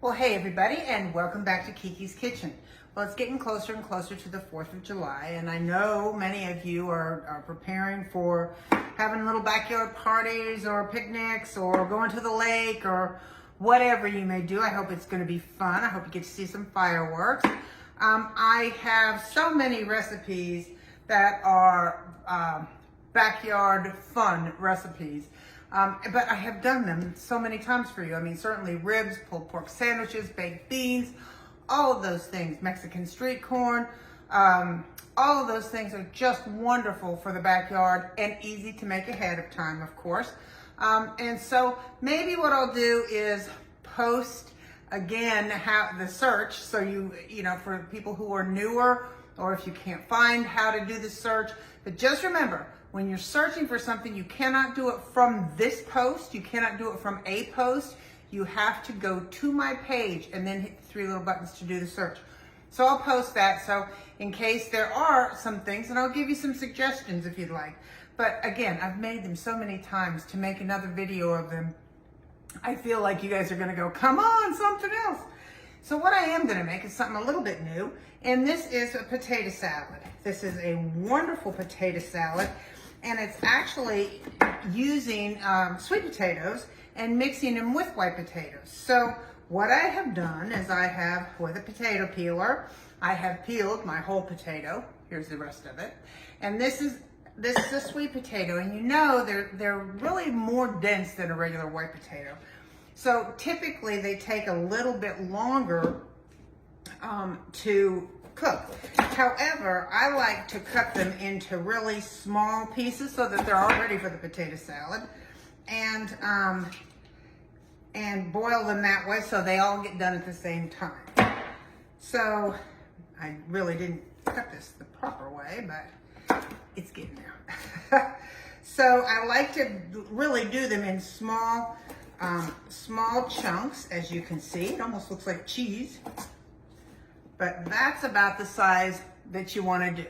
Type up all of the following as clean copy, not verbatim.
Well, hey everybody, and welcome back to Kiki's Kitchen. Well, it's getting closer and closer to the 4th of July, and I know many of you are preparing for having little backyard parties or picnics or going to the lake or whatever you may do. I hope it's going to be fun. I hope you get to see some fireworks. I have so many recipes that are backyard fun recipes. But I have done them so many times for you. I mean, certainly ribs, pulled pork sandwiches, baked beans, all of those things, Mexican street corn, all of those things are just wonderful for the backyard and easy to make ahead of time, of course. And so maybe what I'll do is post again how the search, so you know, for people who are newer, or if you can't find how to do the search. But just remember, when you're searching for something, you cannot do it from this post. You cannot do it from a post. You have to go to my page and then hit the 3 little buttons to do the search. So I'll post that. So in case there are some things, and I'll give you some suggestions if you'd like. But again, I've made them so many times. To make another video of them, I feel like you guys are gonna go, come on, something else. So what I am gonna make is something a little bit new, and this is a potato salad. This is a wonderful potato salad, and it's actually using sweet potatoes and mixing them with white potatoes. So what I have done is I have, with a potato peeler, I have peeled my whole potato. Here's the rest of it. And this is a sweet potato, and you know they're really more dense than a regular white potato. So typically they take a little bit longer to cook. However, I like to cut them into really small pieces so that they're all ready for the potato salad, and boil them that way so they all get done at the same time. So I really didn't cut this the proper way, but it's getting there. So I like to really do them in small chunks, as you can see. It almost looks like cheese, but that's about the size that you want to do.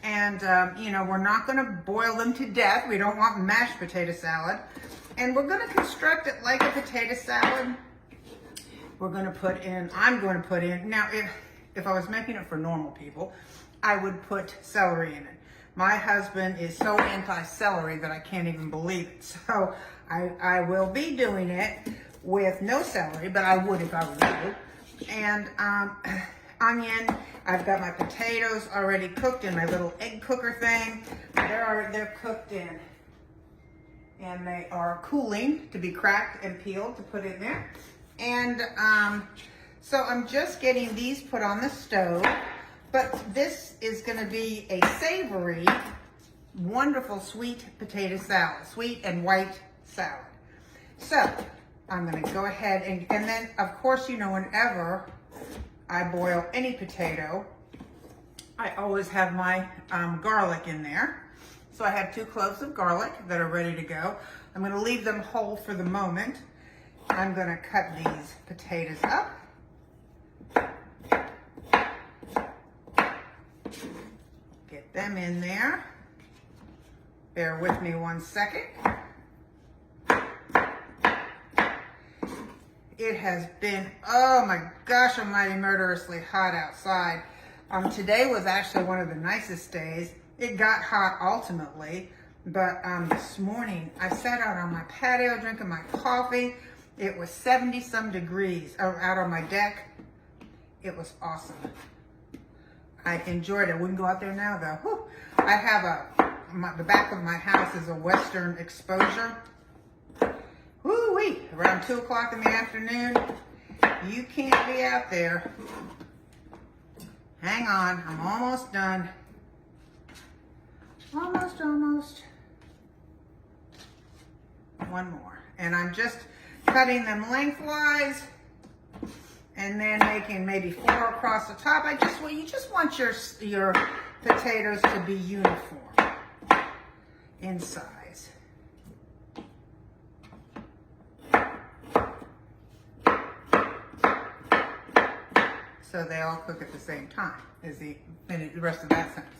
And you know, we're not going to boil them to death. We don't want mashed potato salad, and we're going to construct it like a potato salad. We're going to put in, I'm going to put in, now if I was making it for normal people, I would put celery in it. My husband is so anti-celery that I can't even believe it. So I will be doing it with no celery, but I would if I were you. And onion. I've got my potatoes already cooked in my little egg cooker thing. They're cooked in, and they are cooling to be cracked and peeled to put in there. And so I'm just getting these put on the stove. But this is going to be a savory, wonderful sweet potato salad, sweet and white salad. So I'm going to go ahead and then, of course, you know, whenever I boil any potato, I always have my garlic in there. So I have 2 cloves of garlic that are ready to go. I'm going to leave them whole for the moment. I'm going to cut these potatoes up. Get them in there. Bear with me 1 second. It has been, oh my gosh almighty, murderously hot outside. Today was actually one of the nicest days. It got hot ultimately, but this morning I sat out on my patio drinking my coffee. It was 70-some degrees out on my deck. It was awesome. I enjoyed it. I wouldn't go out there now though. Whew. I have the back of my house is a western exposure. Woo-wee, around 2 o'clock in the afternoon, you can't be out there. Hang on, I'm almost done. Almost. One more. And I'm just cutting them lengthwise, and then making maybe 4 across the top. You just want your potatoes to be uniform in size. So they all cook at the same time, is the rest of that sentence.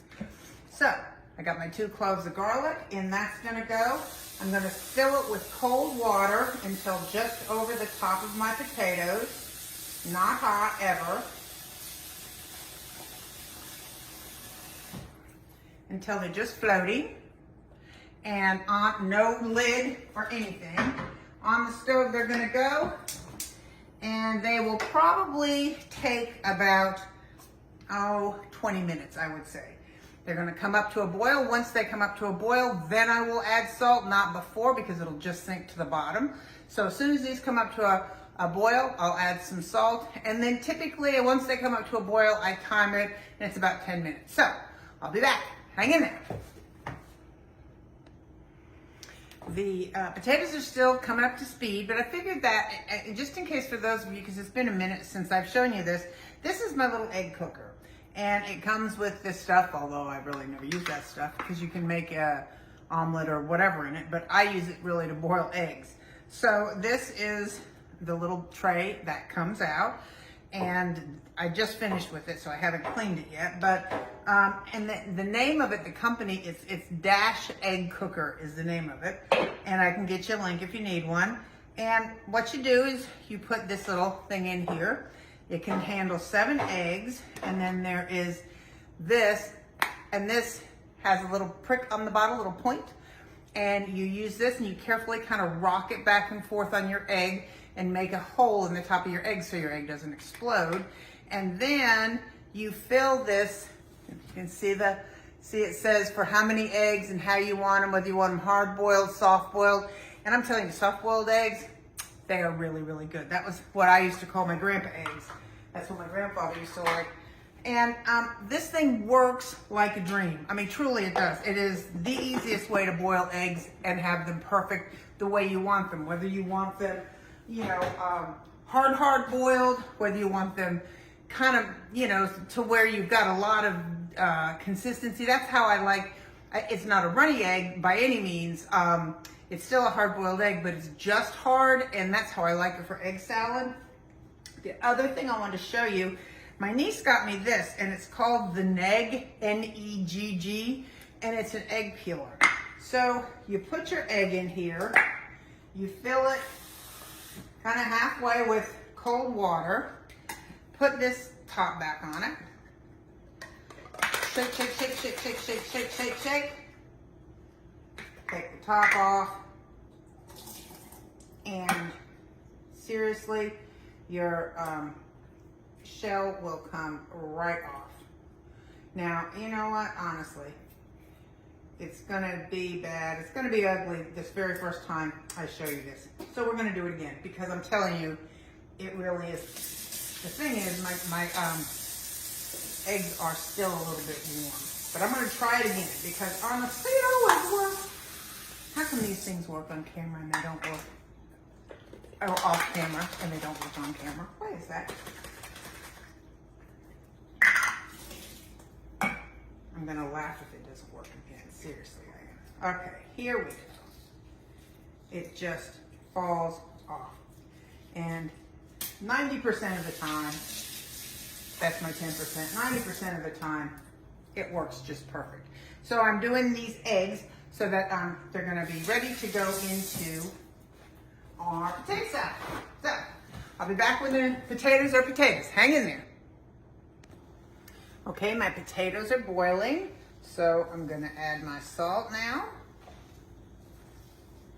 So I got my 2 cloves of garlic, and that's gonna go. I'm gonna fill it with cold water until just over the top of my potatoes. Not hot, ever. Until they're just floating. And on no lid or anything. On the stove they're gonna go. And they will probably take about, 20 minutes, I would say. They're gonna come up to a boil. Once they come up to a boil, then I will add salt, not before, because it'll just sink to the bottom. So as soon as these come up to a boil, I'll add some salt. And then typically, once they come up to a boil, I time it, and it's about 10 minutes. So, I'll be back. Hang in there. The potatoes are still coming up to speed, but I figured that, just in case for those of you, because it's been a minute since I've shown you this is my little egg cooker. And it comes with this stuff, although I really never use that stuff, because you can make a omelet or whatever in it, but I use it really to boil eggs. So this is the little tray that comes out, and I just finished with it, so I haven't cleaned it yet, but, and the name of it, the company, it's Dash Egg Cooker is the name of it, and I can get you a link if you need one. And what you do is you put this little thing in here. It can handle 7 eggs, and then there is this, and this has a little prick on the bottom, a little point, and you use this and you carefully kind of rock it back and forth on your egg and make a hole in the top of your egg so your egg doesn't explode. And then you fill this, you can see it says for how many eggs and how you want them, whether you want them hard-boiled, soft-boiled, and I'm telling you, soft-boiled eggs, they are really, really good. That was what I used to call my grandpa eggs. That's what my grandfather used to like. And this thing works like a dream. I mean, truly it does. It is the easiest way to boil eggs and have them perfect the way you want them. Whether you want them, hard boiled, whether you want them kind of, to where you've got a lot of consistency. That's how I like, it's not a runny egg by any means. It's still a hard-boiled egg, but it's just hard, and that's how I like it for egg salad. The other thing I wanted to show you, my niece got me this, and it's called the Negg, N-E-G-G, and it's an egg peeler. So you put your egg in here, you fill it kind of halfway with cold water, put this top back on it, shake, shake, shake, shake, shake, shake, shake, shake, shake. Take the top off, and seriously, your shell will come right off. Now, you know what? Honestly, it's gonna be bad. It's gonna be ugly this very first time I show you this. So we're gonna do it again, because I'm telling you, it really is. The thing is, my eggs are still a little bit warm, but I'm gonna try it again, because honestly, it always works. How come these things work on camera and they don't work, or off camera and they don't work on camera? Why is that? I'm gonna laugh if it doesn't work again. Seriously, I am. Okay, here we go. It just falls off. And 90% of the time, that's my 10%, 90% of the time, it works just perfect. So I'm doing these eggs so that they're gonna be ready to go into our potato salad. So, I'll be back when the potatoes are potatoes. Hang in there. Okay, my potatoes are boiling, so I'm gonna add my salt now.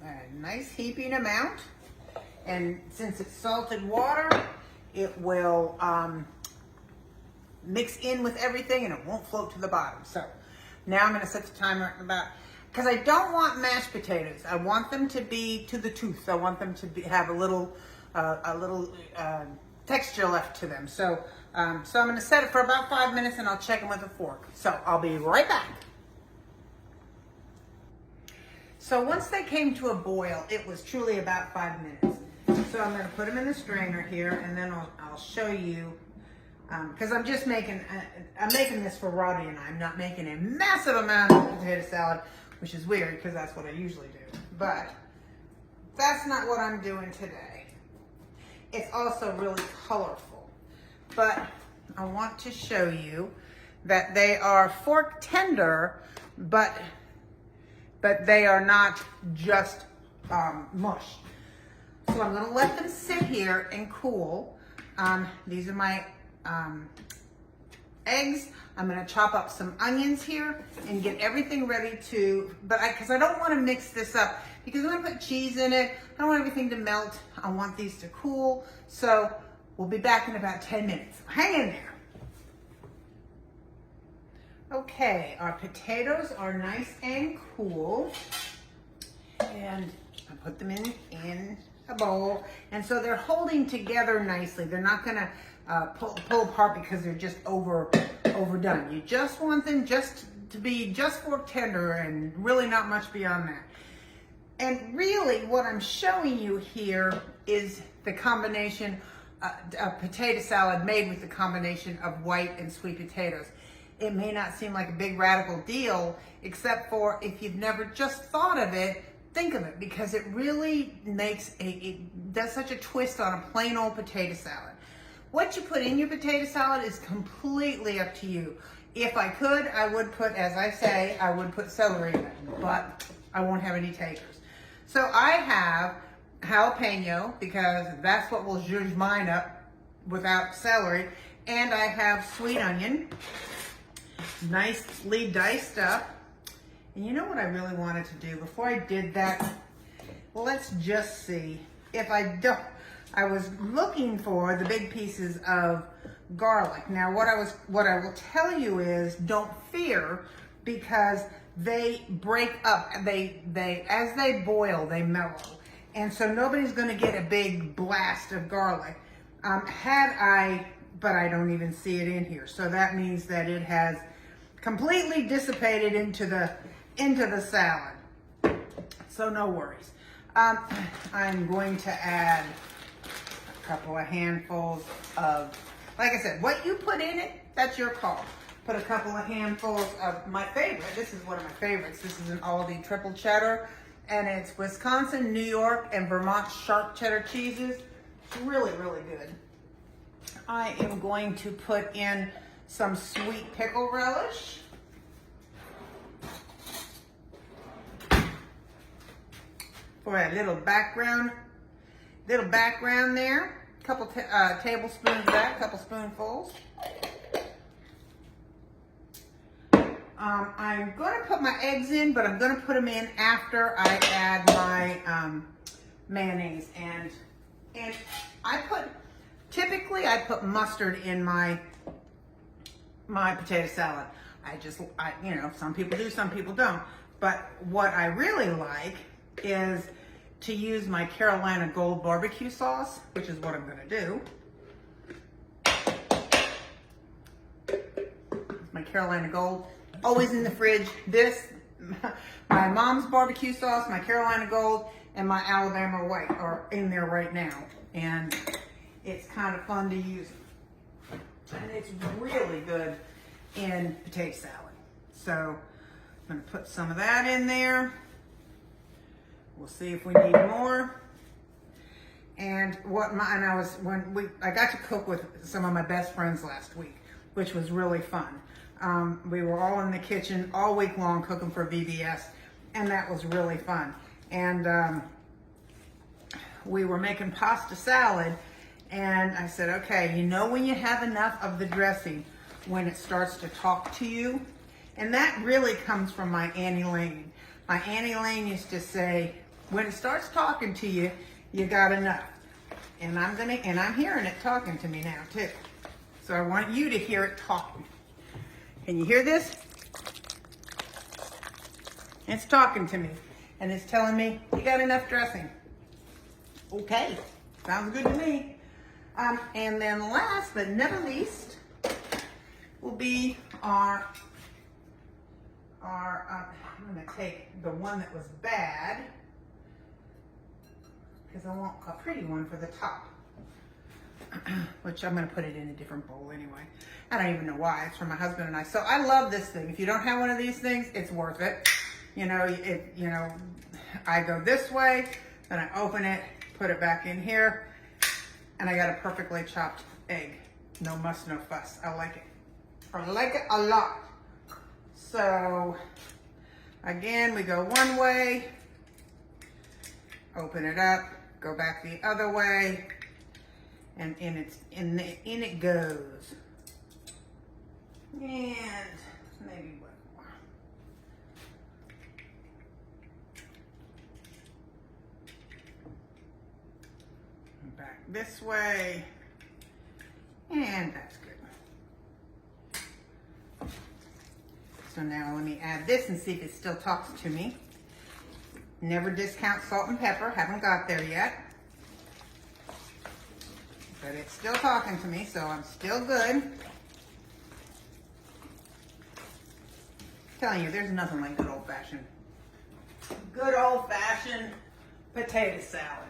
A nice heaping amount. And since it's salted water, it will mix in with everything and it won't float to the bottom. So, now I'm gonna set the timer at about, because I don't want mashed potatoes. I want them to be to the tooth. I want them to have a little texture left to them. So, I'm going to set it for about 5 minutes, and I'll check them with a fork. So I'll be right back. So once they came to a boil, it was truly about 5 minutes. So I'm going to put them in the strainer here, and then I'll show you. Because I'm just making this for Robbie and I'm not making a massive amount of potato salad, which is weird because that's what I usually do. But that's not what I'm doing today. It's also really colorful. But I want to show you that they are fork tender but they are not just mush. So I'm gonna let them sit here and cool. These are my eggs. I'm gonna chop up some onions here and get everything ready to, because I don't wanna mix this up because I'm gonna put cheese in it. I don't want everything to melt. I want these to cool. So we'll be back in about 10 minutes. Hang in there. Okay, our potatoes are nice and cool. And I put them in a bowl. And so they're holding together nicely. They're not gonna pull apart because they're just overdone. You just want them just to be just fork tender and really not much beyond that. And really what I'm showing you here is the combination of potato salad made with the combination of white and sweet potatoes. It may not seem like a big radical deal, except for if you've never just thought of it, think of it, because it really makes it does such a twist on a plain old potato salad. What you put in your potato salad is completely up to you. If I could, I would put, as I say, I would put celery in it, but I won't have any takers. So I have jalapeno, because that's what will zhuzh mine up without celery, and I have sweet onion, nicely diced up. And you know what I really wanted to do before I did that? Well, let's just see if I don't. I was looking for the big pieces of garlic. Now, what I will tell you is, don't fear, because they break up. They as they boil, they mellow, and so nobody's going to get a big blast of garlic. But I don't even see it in here. So that means that it has completely dissipated into the salad. So no worries. I'm going to add a couple of handfuls of, like I said, what you put in it, that's your call. Put a couple of handfuls of my favorite. This is one of my favorites. This is an Aldi triple cheddar, and it's Wisconsin, New York, and Vermont sharp cheddar cheeses. It's really, really good. I am going to put in some sweet pickle relish. For a little background there. A couple tablespoons of that, a couple spoonfuls. I'm going to put my eggs in, but I'm going to put them in after I add my mayonnaise. And typically I put mustard in my potato salad. You know, some people do, some people don't. But what I really like is to use my Carolina Gold barbecue sauce, which is what I'm going to do. My Carolina Gold, always in the fridge. This, my mom's barbecue sauce, my Carolina Gold, and my Alabama White are in there right now. And it's kind of fun to use. And it's really good in potato salad. So I'm going to put some of that in there. We'll see if we need more. And I got to cook with some of my best friends last week, which was really fun. We were all in the kitchen all week long cooking for VBS, and that was really fun. And we were making pasta salad, and I said, okay, you know when you have enough of the dressing, when it starts to talk to you? And that really comes from my Annie Lane. My Annie Lane used to say, when it starts talking to you, you got enough. And I'm hearing it talking to me now too. So I want you to hear it talking. Can you hear this? It's talking to me. And it's telling me, you got enough dressing. Okay, sounds good to me. And then last but never least will be I'm gonna take the one that was bad, because I want a pretty one for the top, which I'm going to put it in a different bowl anyway. I don't even know why. It's from my husband and I. So I love this thing. If you don't have one of these things, it's worth it. You know, I go this way, then I open it, put it back in here, and I got a perfectly chopped egg. No muss, no fuss. I like it. I like it a lot. So Again, we go one way, open it up, go back the other way, and in it goes. And maybe one more. And back this way, and that's good. So now let me add this and see if it still talks to me. Never discount salt and pepper, haven't got there yet. But it's still talking to me, so I'm still good. Telling you, there's nothing like good old-fashioned potato salad.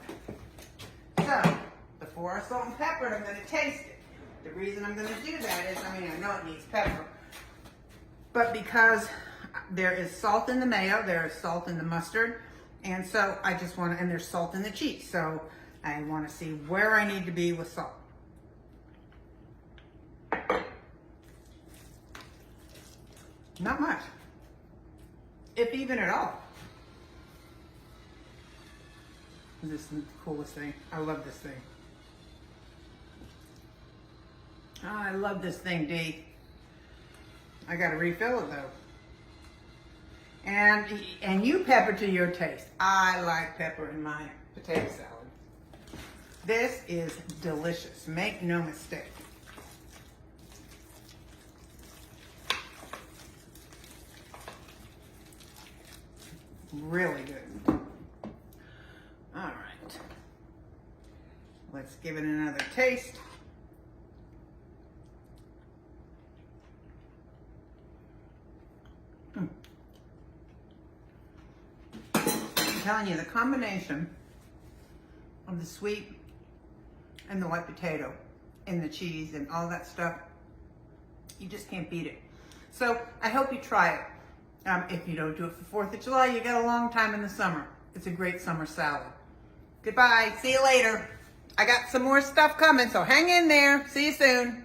So, before I salt and pepper it, I'm going to taste it. The reason I'm going to do that is, I know it needs pepper, but because there is salt in the mayo, there is salt in the mustard, and so I just want to, and there's salt in the cheese, so I want to see where I need to be with salt. Not much, if even at all. This is the coolest thing. I love this thing. Oh, I love this thing, Dee. I gotta refill it though. And you pepper to your taste. I like pepper in my potato salad. This is delicious. Make no mistake. Really good. All right. Let's give it another taste. I'm telling you, the combination of the sweet and the white potato and the cheese and all that stuff, you just can't beat it. So I hope you try it. If you don't do it for 4th of July, you got a long time in the summer. It's a great summer salad. Goodbye. See you later. I got some more stuff coming, so hang in there. See you soon.